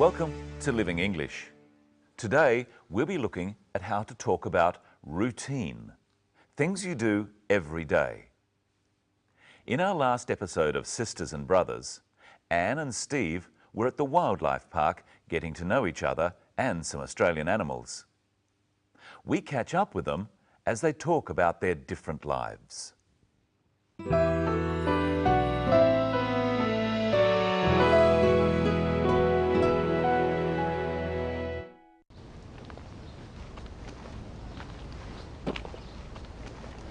Welcome to Living English. Today we'll be looking at how to talk about routine, things you do every day. In our last episode of Sisters and Brothers, Anne and Steve were at the wildlife park getting to know each other and some Australian animals. We catch up with them as they talk about their different lives.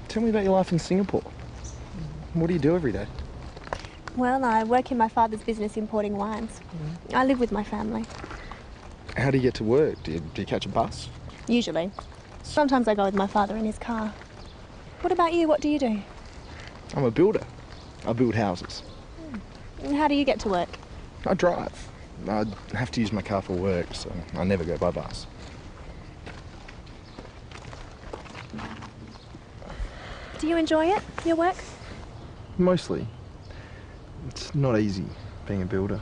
Tell me about your life in Singapore. What do you do every day? Well, I work in my father's business importing wines. I live with my family. How do you get to work? Do you catch a bus? Usually. Sometimes I go with my father in his car. What about you? What do you do? I'm a builder. I build houses. And how do you get to work? I drive. I have to use my car for work, so I never go by bus. Do you enjoy it, your work? Mostly. It's not easy being a builder,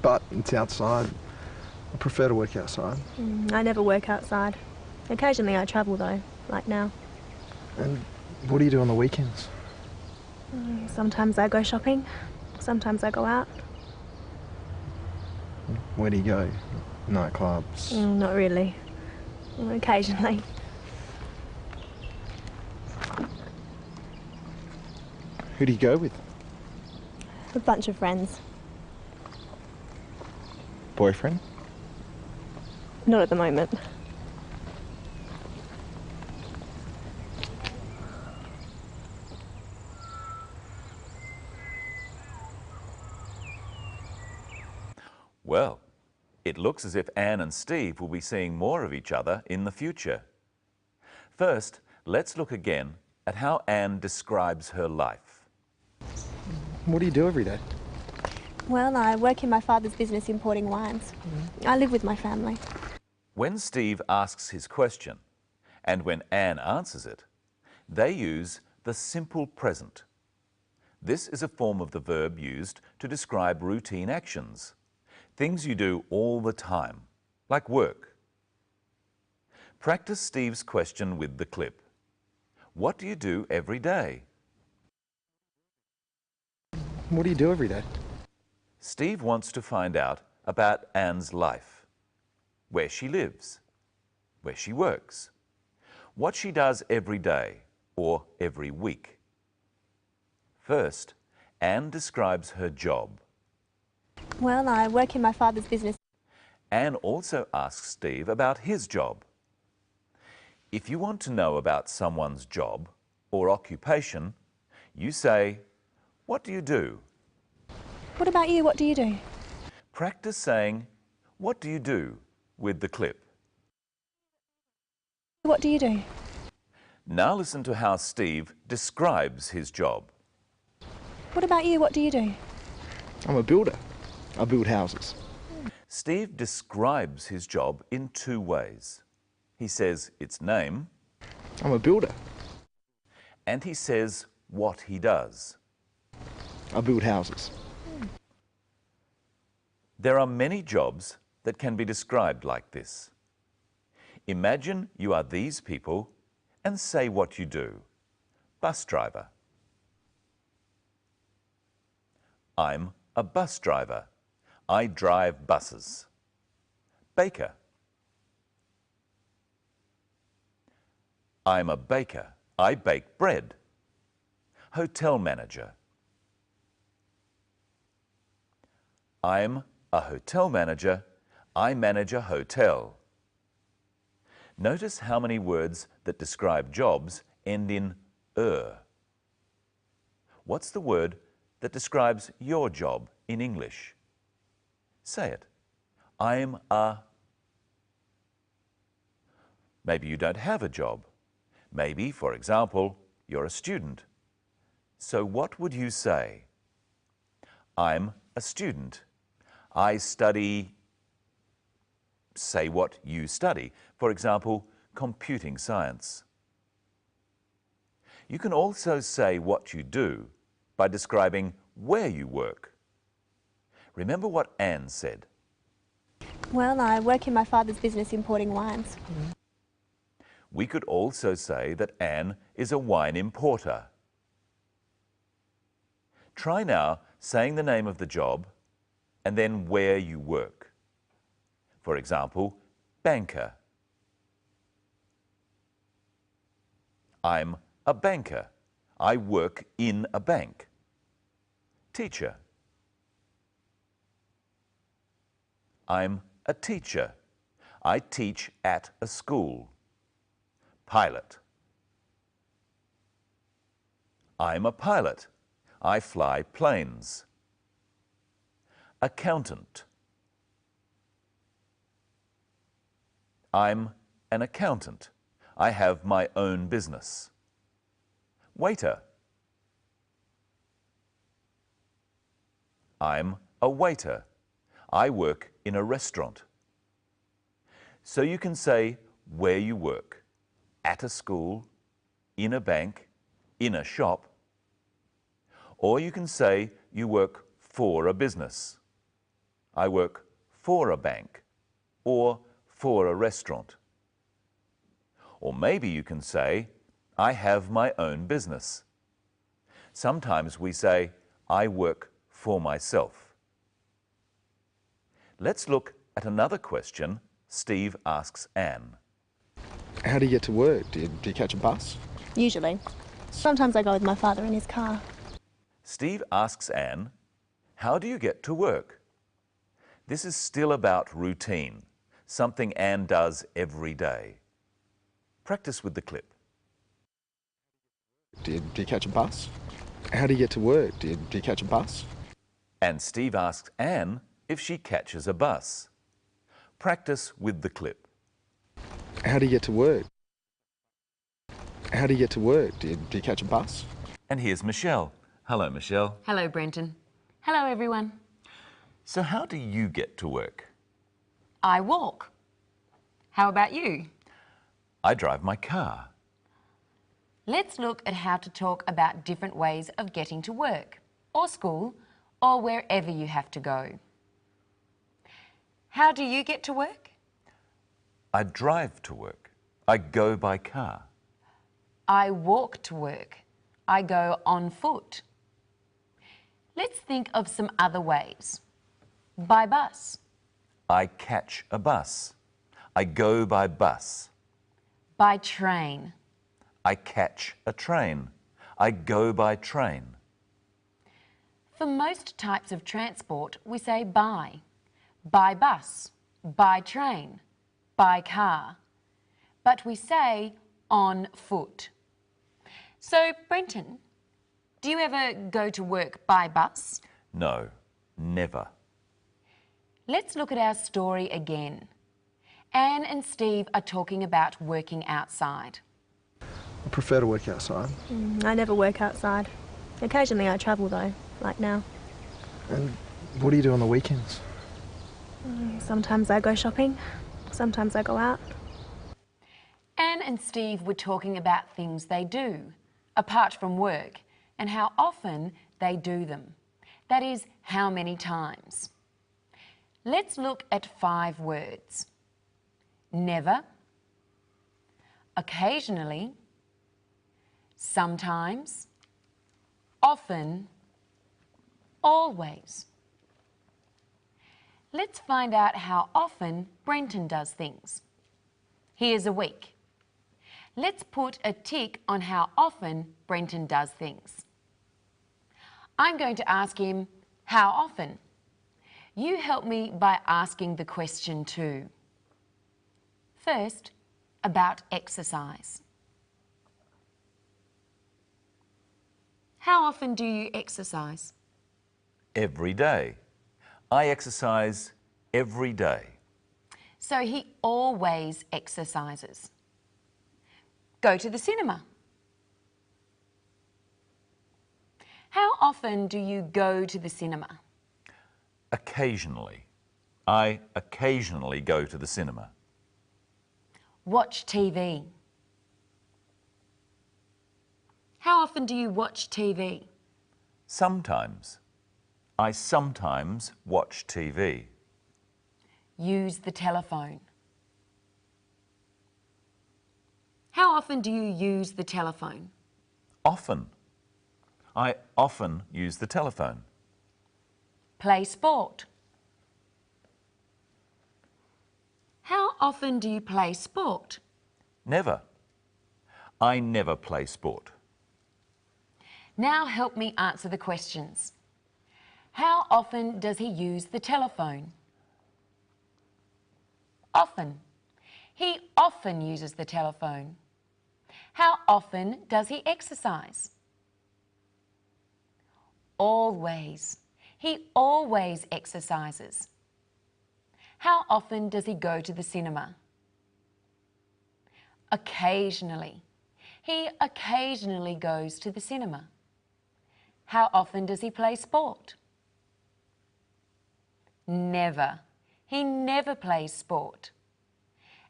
but it's outside. I prefer to work outside. I never work outside. Occasionally I travel though, like now. And what do you do on the weekends? Sometimes I go shopping, sometimes I go out. Where do you go? Nightclubs? Not really. Occasionally. Who do you go with? A bunch of friends. Boyfriend? Not at the moment. Well, it looks as if Anne and Steve will be seeing more of each other in the future. First, let's look again at how Anne describes her life. What do you do every day? Well, I work in my father's business importing wines. I live with my family. When Steve asks his question, and when Anne answers it, they use the simple present. This is a form of the verb used to describe routine actions, things you do all the time, like work. Practice Steve's question with the clip. What do you do every day? What do you do every day? Steve wants to find out about Anne's life, where she lives, where she works, what she does every day or every week. First, Anne describes her job. Well, I work in my father's business. Anne also asks Steve about his job. If you want to know about someone's job or occupation, you say, "What do you do?" What about you? What do you do? Practice saying, "What do you do?" with the clip. What do you do? Now listen to how Steve describes his job. What about you? What do you do? I'm a builder. I build houses. Steve describes his job in two ways. He says its name, I'm a builder. and he says what he does. I build houses. There are many jobs that can be described like this. Imagine you are these people and say what you do. Bus driver. I'm a bus driver. I drive buses. Baker. I'm a baker. I bake bread. Hotel manager. I'm a hotel manager. I manage a hotel. Notice how many words that describe jobs end in "er". What's the word that describes your job in English? Say it. I'm a... Maybe you don't have a job. Maybe, for example, you're a student. So what would you say? I'm a student. I study... Say what you study. For example, computing science. You can also say what you do by describing where you work. Remember what Anne said. Well, I work in my father's business importing wines. We could also say that Anne is a wine importer. Try now saying the name of the job and then where you work. For example, banker. I'm a banker. I work in a bank. Teacher. I'm a teacher. I teach at a school. Pilot. I'm a pilot. I fly planes. Accountant. I'm an accountant. I have my own business. Waiter. I'm a waiter. I work in a restaurant. So you can say where you work: at a school, in a bank, in a shop. Or you can say you work for a business. I work for a bank or for a restaurant. Or maybe you can say, I have my own business. Sometimes we say, I work for myself. Let's look at another question Steve asks Anne. How do you get to work? Do you catch a bus? Usually. Sometimes I go with my father in his car. Steve asks Anne, how do you get to work? This is still about routine, something Anne does every day. Practice with the clip. Do you catch a bus? How do you get to work? Do you catch a bus? And Steve asks Anne if she catches a bus. Practice with the clip. How do you get to work? How do you get to work? Do you catch a bus? And here's Michelle. Hello, Michelle. Hello, Brenton. Hello, everyone. So how do you get to work? I walk. How about you? I drive my car. Let's look at how to talk about different ways of getting to work, or school, or wherever you have to go. How do you get to work? I drive to work. I go by car. I walk to work. I go on foot. Let's think of some other ways. By bus. I catch a bus. I go by bus. By train. I catch a train. I go by train. For most types of transport, we say by. By bus, by train, by car. But we say on foot. So, Brenton, do you ever go to work by bus? No, never. Let's look at our story again. Anne and Steve are talking about working outside. I prefer to work outside. I never work outside. Occasionally I travel though, like now. And what do you do on the weekends? Sometimes I go shopping, sometimes I go out. Anne and Steve were talking about things they do, apart from work, and how often they do them. That is, how many times. Let's look at 5 words. Never, occasionally, sometimes, often, always. Let's find out how often Brenton does things. Here's a week. Let's put a tick on how often Brenton does things. I'm going to ask him, how often? You help me by asking the question too. First, about exercise. How often do you exercise? Every day. I exercise every day. So he always exercises. Go to the cinema. How often do you go to the cinema? Occasionally. I occasionally go to the cinema. Watch TV. How often do you watch TV? Sometimes. I sometimes watch TV. use the telephone? How often do you use the telephone? Often. I often use the telephone. Play sport. How often do you play sport? Never. I never play sport. Now help me answer the questions. How often does he use the telephone? Often. He often uses the telephone. How often does he exercise? Always. He always exercises. How often does he go to the cinema? Occasionally. He occasionally goes to the cinema. How often does he play sport? Never. He never plays sport.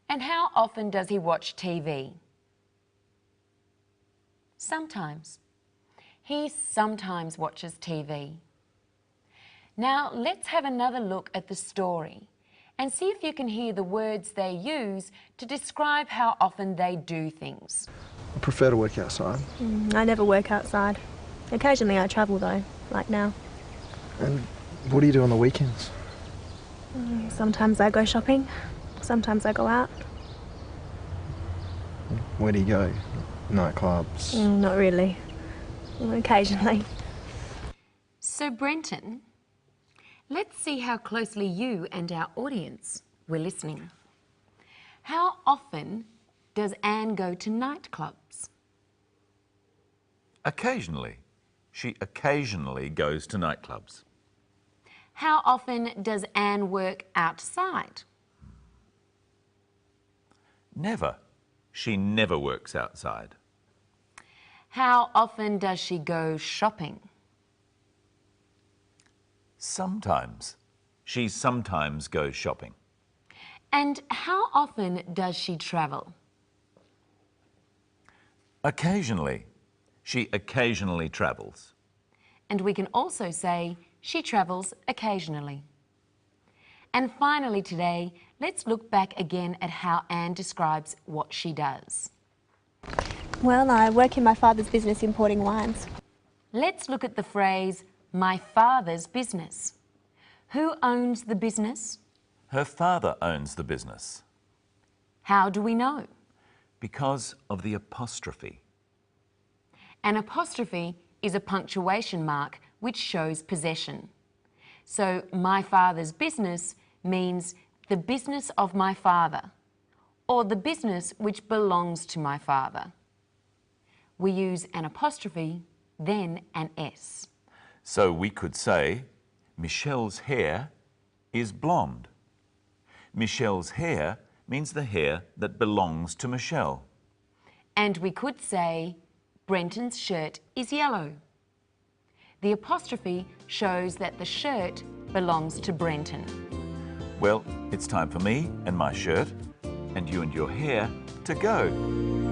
And how often does he watch TV? Sometimes. He sometimes watches TV. Now let's have another look at the story and see if you can hear the words they use to describe how often they do things. I prefer to work outside. I never work outside. Occasionally I travel though, like now. And what do you do on the weekends? Sometimes I go shopping, sometimes I go out. Where do you go? Nightclubs? Not really. Occasionally. So Brenton, let's see how closely you and our audience were listening. How often does Anne go to nightclubs? Occasionally. She occasionally goes to nightclubs. How often does Anne work outside? Never. She never works outside. How often does she go shopping? Sometimes. She sometimes goes shopping. And how often does she travel? Occasionally. She occasionally travels. And we can also say she travels occasionally. And finally today, let's look back again at how Anne describes what she does. Well, I work in my father's business importing wines. Let's look at the phrase, my father's business. Who owns the business? Her father owns the business. How do we know? Because of the apostrophe. An apostrophe is a punctuation mark which shows possession. So my father's business means the business of my father, or the business which belongs to my father. We use an apostrophe, then an S. So we could say, Michelle's hair is blonde. Michelle's hair means the hair that belongs to Michelle. And we could say, Brenton's shirt is yellow. The apostrophe shows that the shirt belongs to Brenton. Well, it's time for me and my shirt, and you and your hair, to go.